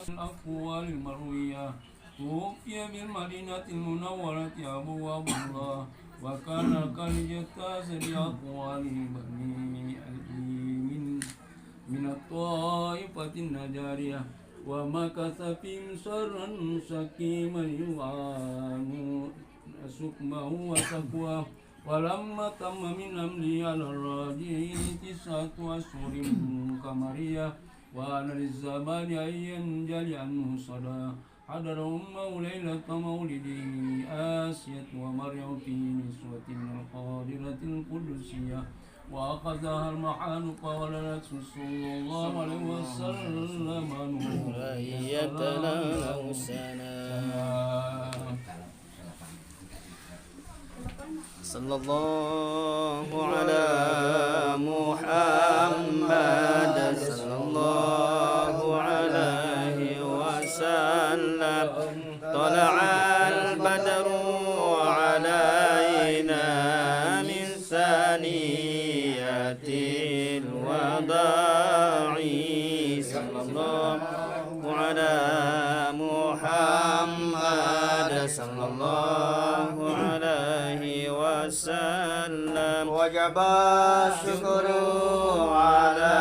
الأقوال المروية. توفي بالمدينة المنورة أبو عبد الله، وكان قد اجتاز بأقوال بني من الطائفة النجارية، ومكث في مصر سكيما يعان سكمه وتقواه. ولما تم من أمري على الراجعين 9 أشهر قمرية، وأنا للزمان أن ينجلي عنه صدى، حضر أمه ليلة مولده آسية ومريم في نسوة القادرة القدسية، وأخذها المحال قال رسول صلى الله عليه وسلم نورا يتلألأ سلام. صلى الله على محمد صلى الله عليه وسلم. طلع البدر علينا من ثنية الوداع. صلى الله على محمد صلى الله عليه وسلم. وجب الشكر على